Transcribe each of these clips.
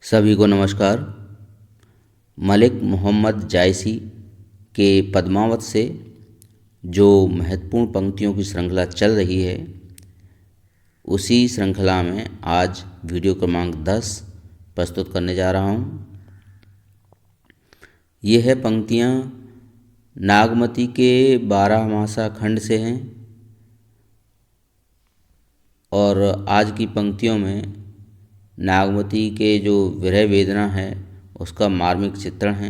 सभी को नमस्कार। मलिक मोहम्मद जायसी के पद्मावत से जो महत्वपूर्ण पंक्तियों की श्रृंखला चल रही है, उसी श्रृंखला में आज वीडियो क्रमांक 10 प्रस्तुत करने जा रहा हूँ। ये है पंक्तियाँ नागमती के 12मासा खंड से हैं और आज की पंक्तियों में नागमती के जो विरह वेदना है उसका मार्मिक चित्रण है।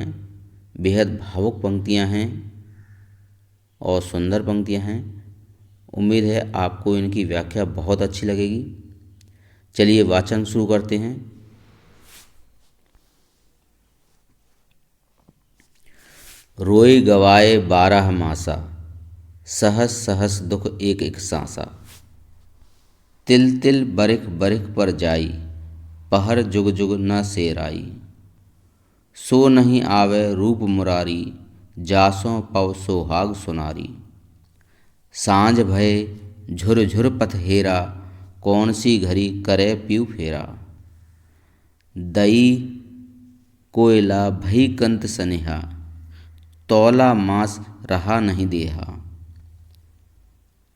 बेहद भावुक पंक्तियां हैं और सुंदर पंक्तियां हैं। उम्मीद है आपको इनकी व्याख्या बहुत अच्छी लगेगी। चलिए वाचन शुरू करते हैं। रोई गवाए 12 मासा, सहस सहस दुख एक एक सांसा। तिल तिल बरिख बरिख पर जाई, पहर जुग जुग न सेराई। सो नहीं आवे रूप मुरारी, जासों पव सोहाग सुनारी। सांझ भये झुर झुर पथ हेरा, कौन सी घड़ी करे पीऊ फेरा। दई कोयला भई कंत सनेहा, तौला मास रहा नहीं देहा।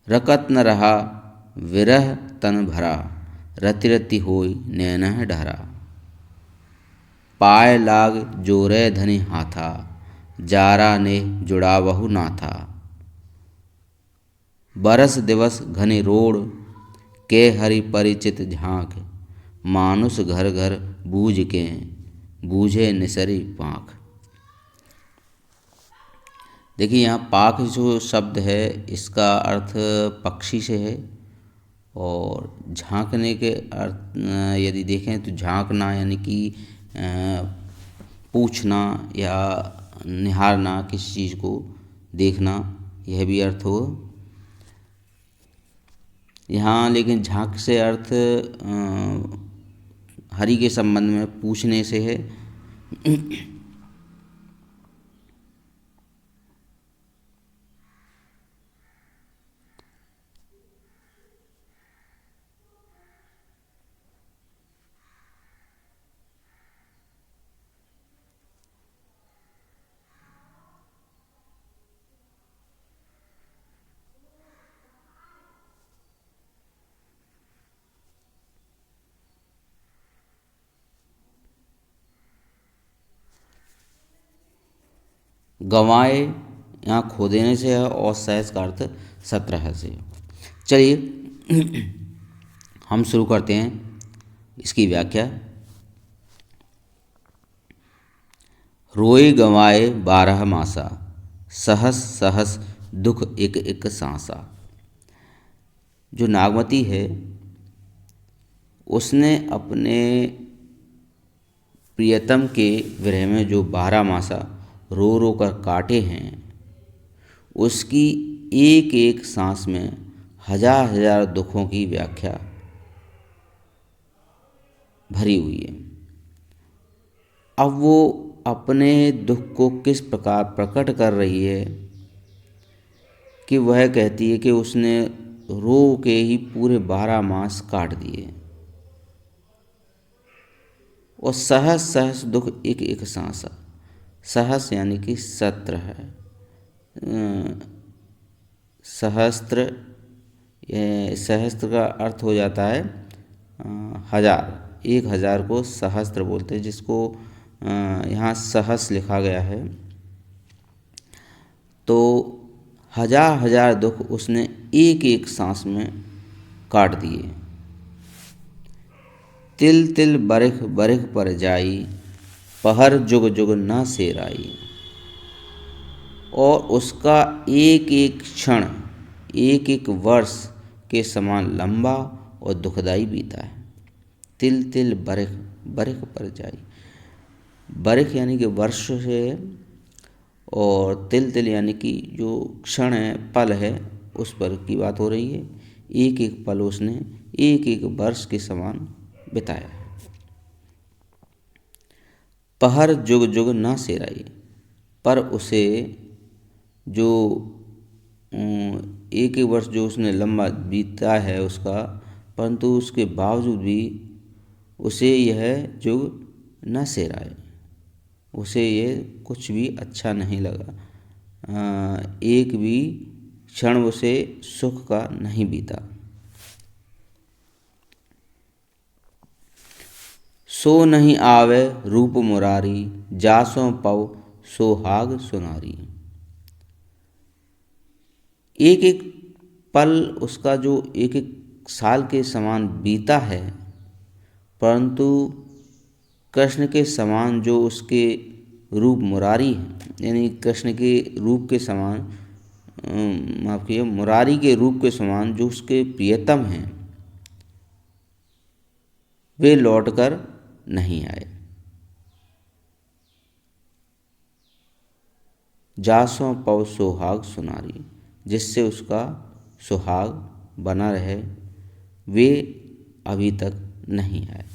रकत न रहा विरह तन भरा, रति रति होई नैनह डहरा। पाय लाग जोरे धनि हाथा, जारा ने जुड़ावहु नाथा। बरस दिवस घनि रोड़, के हरि परिचित झांक। मानुष घर घर बूझ के, बूझे निसरी पाँख। देखिए यहाँ पाख जो शब्द है इसका अर्थ पक्षी से है और झांकने के अर्थ यदि देखें तो झांकना यानी कि पूछना या निहारना, किसी चीज़ को देखना, यह भी अर्थ हो। यहाँ लेकिन झांक से अर्थ हरि के संबंध में पूछने से है। गंवाए यहाँ खो देने से है और सहज का अर्थ 17 से। चलिए हम शुरू करते हैं इसकी व्याख्या। रोई गंवाए 12 मासा, सहस सहस दुख एक एक सांसा। जो नागमती है उसने अपने प्रियतम के विरह में जो 12 मासा रो रो कर काटे हैं, उसकी एक एक सांस में हजार हजार दुखों की व्याख्या भरी हुई है। अब वो अपने दुख को किस प्रकार प्रकट कर रही है कि वह कहती है कि उसने रो के ही पूरे 12 मास काट दिए और सहस सहस दुख एक एक सांसा। सहस यानी कि 17 है। सहस्त्र, सहस्त्र का अर्थ हो जाता है हजार। 1000 को सहस्त्र बोलते हैं, जिसको यहाँ सहस लिखा गया है। तो हजार हजार दुख उसने एक एक सांस में काट दिए। तिल तिल बरिख बरिख पर जाई, पहर जुग जुग न सेराई। और उसका एक एक क्षण एक एक वर्ष के समान लंबा और दुखदाई बीता है। तिल तिल बरिख बरिख पर जाई, बरिख यानी कि वर्ष से है और तिल तिल यानी कि जो क्षण है, पल है, उस पर की बात हो रही है। एक एक पल उसने एक एक वर्ष के समान बिताया है। पहर जुग जुग ना सेराई, पर उसे जो एक एक वर्ष जो उसने लंबा बीता है उसका, परंतु उसके बावजूद भी उसे यह जुग न सेराए। उसे ये कुछ भी अच्छा नहीं लगा, एक भी क्षण उसे सुख का नहीं बीता। सो नहीं आवे रूप मुरारी, जासों पव सोहाग सुनारी। एक एक पल उसका जो एक एक साल के समान बीता है, परंतु कृष्ण के समान जो उसके रूप मुरारी है, यानी कृष्ण के रूप के समान, माफ कीजिए, मुरारी के रूप के समान जो उसके प्रियतम हैं, वे लौटकर नहीं आए। जासों पव सुहाग सुनारी, जिससे उसका सुहाग बना रहे, वे अभी तक नहीं आए।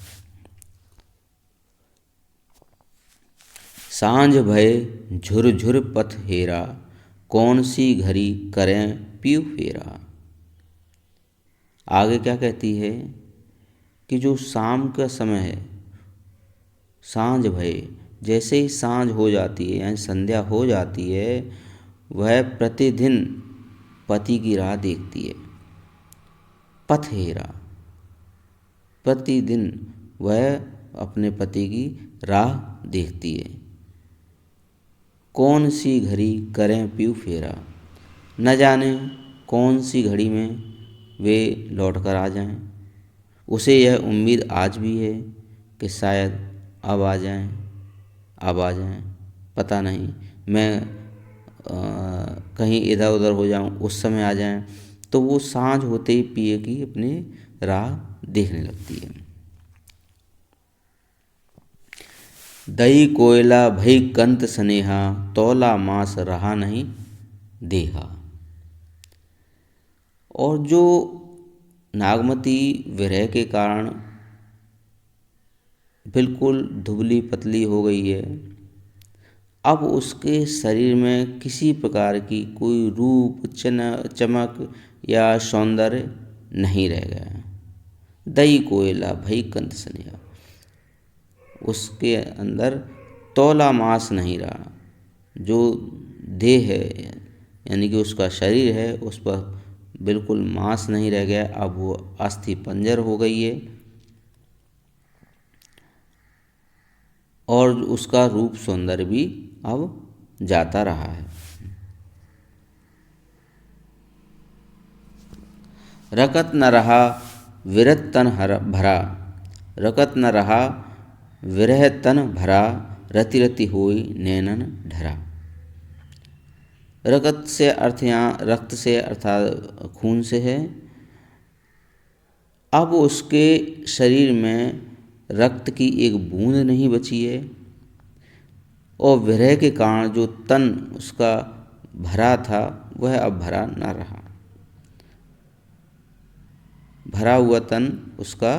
सांझ भये झुर झुर पथ हेरा, कौन सी घड़ी करें पीऊ फेरा। आगे क्या कहती है कि जो शाम का समय है, सांझ भये, जैसे ही सांझ हो जाती है यानी संध्या हो जाती है, वह प्रतिदिन पति की राह देखती है। पथ हेरा, प्रतिदिन वह अपने पति की राह देखती है। कौन सी घड़ी करें पीऊ फेरा, न जाने कौन सी घड़ी में वे लौट कर आ जाएं। उसे यह उम्मीद आज भी है कि शायद अब आ जाएं, अब आ जाएं, पता नहीं, मैं कहीं इधर उधर हो जाऊं, उस समय आ जाएं। तो वो सांझ होते ही पिए की अपनी राह देखने लगती है। दई कोयला भई कंत स्नेहा, तौला मास रहा नहीं देहा। और जो नागमती विरह के कारण बिल्कुल दुबली पतली हो गई है, अब उसके शरीर में किसी प्रकार की कोई रूप चमक या सौंदर्य नहीं रह गया। दई कोयला भई कंत स्नेहा, उसके अंदर तौला मांस नहीं रहा। जो देह है यानी कि उसका शरीर है, उस पर बिल्कुल मांस नहीं रह गया, अब वो अस्थि पंजर हो गई है। और उसका रूप सौंदर्य भी अब जाता रहा है। रकत न रहा विरह तन भरा, रकत न रहा विरह तन भरा, रति रति होई नैनन ढरा। रकत से अर्थ यहाँ रक्त से अर्थात खून से है। अब उसके शरीर में रक्त की एक बूंद नहीं बची है, और विरह के कारण जो तन उसका भरा था वह अब भरा न रहा। भरा हुआ तन उसका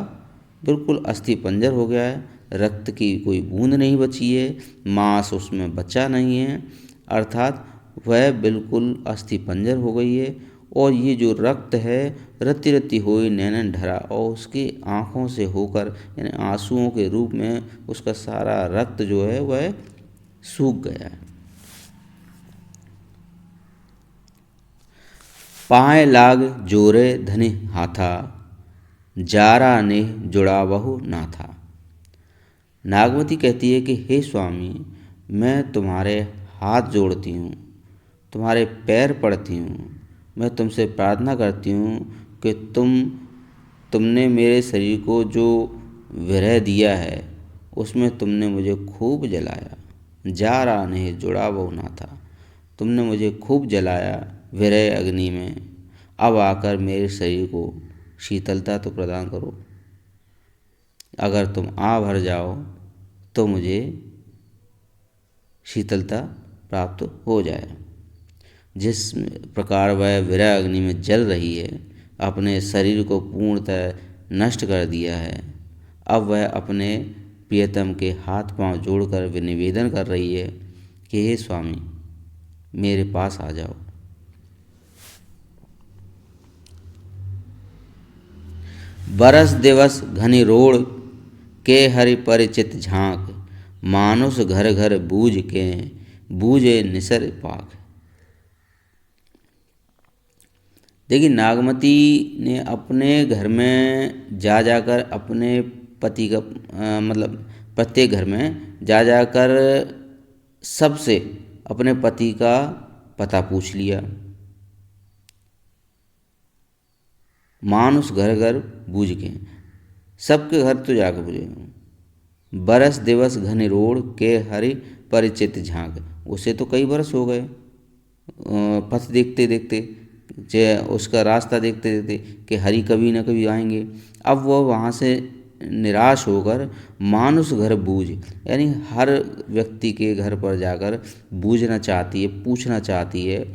बिल्कुल अस्थि पंजर हो गया है, रक्त की कोई बूंद नहीं बची है, मांस उसमें बचा नहीं है, अर्थात वह बिल्कुल अस्थि पंजर हो गई है। और ये जो रक्त है, रति रति होई नैनन ढरा, और उसकी आँखों से होकर यानी आंसुओं के रूप में उसका सारा रक्त जो है वह सूख गया है। पाए लाग जोरे धनि हाथा, जारा ने जुड़ा बहु ना था। नागवती कहती है कि हे स्वामी, मैं तुम्हारे हाथ जोड़ती हूँ, तुम्हारे पैर पड़ती हूँ, मैं तुमसे प्रार्थना करती हूँ कि तुमने मेरे शरीर को जो विरह दिया है उसमें तुमने मुझे खूब जलाया। जारा ने जुड़ा बहु ना था, तुमने मुझे खूब जलाया विरह अग्नि में, अब आकर मेरे शरीर को शीतलता तो प्रदान करो। अगर तुम आ भर जाओ तो मुझे शीतलता प्राप्त हो जाए। जिस प्रकार वह विरह अग्नि में जल रही है, अपने शरीर को पूर्णतः नष्ट कर दिया है, अब वह अपने प्रियतम के हाथ पांव जोड़कर वे निवेदन कर रही है कि हे स्वामी, मेरे पास आ जाओ। बरस दिवस घनी रोड़, के हरि परिचित झांक, मानुष घर घर बूझ के, बूझे निसर पाक। देखिए नागमती ने अपने घर में जा जाकर अपने पति का मतलब प्रत्येक घर में जा जाकर सबसे अपने पति का पता पूछ लिया। मानुष घर घर बूझ के, सबके घर तो जाकर पूछे। बरस दिवस घने रोड के हरि परिचित झांक। उसे तो कई बरस हो गए पथ देखते देखते, जे उसका रास्ता देखते देखते कि हरि कभी न कभी आएंगे। अब वह वहाँ से निराश होकर मानुष घर बूझ, यानी हर व्यक्ति के घर पर जाकर बूझना चाहती है, पूछना चाहती है।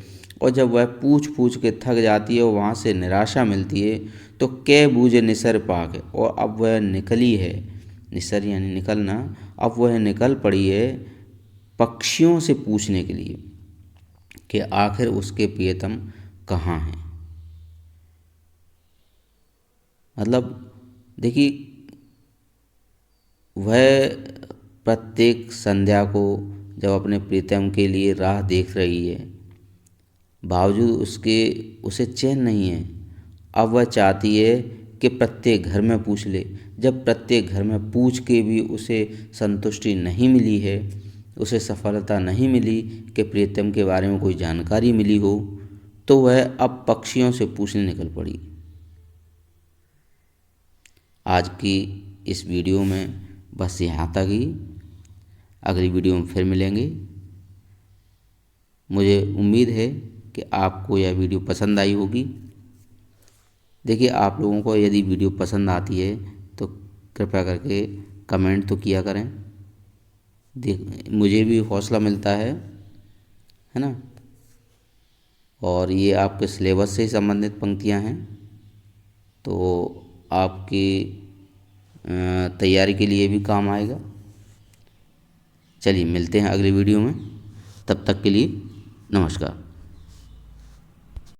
और जब वह पूछ पूछ के थक जाती है और वहाँ से निराशा मिलती है तो कै बूझे निसर पाक है। और अब वह निकली है, निसर यानी निकलना, अब वह निकल पड़ी है पक्षियों से पूछने के लिए कि आखिर उसके प्रियतम कहाँ हैं। मतलब देखिए वह प्रत्येक संध्या को जब अपने प्रीतम के लिए राह देख रही है, बावजूद उसके उसे चैन नहीं है। अब वह चाहती है कि प्रत्येक घर में पूछ ले। जब प्रत्येक घर में पूछ के भी उसे संतुष्टि नहीं मिली है, उसे सफलता नहीं मिली कि प्रीतम के बारे में कोई जानकारी मिली हो, तो वह अब पक्षियों से पूछने निकल पड़ी। आज की इस वीडियो में बस यहाँ तक ही। अगली वीडियो में फिर मिलेंगे। मुझे उम्मीद है कि आपको यह वीडियो पसंद आई होगी। देखिए आप लोगों को यदि वीडियो पसंद आती है तो कृपया करके कमेंट तो किया करें, मुझे भी हौसला मिलता है ना। और ये आपके सिलेबस से संबंधित पंक्तियां हैं, तो आपकी तैयारी के लिए भी काम आएगा। चलिए मिलते हैं अगली वीडियो में, तब तक के लिए नमस्कार।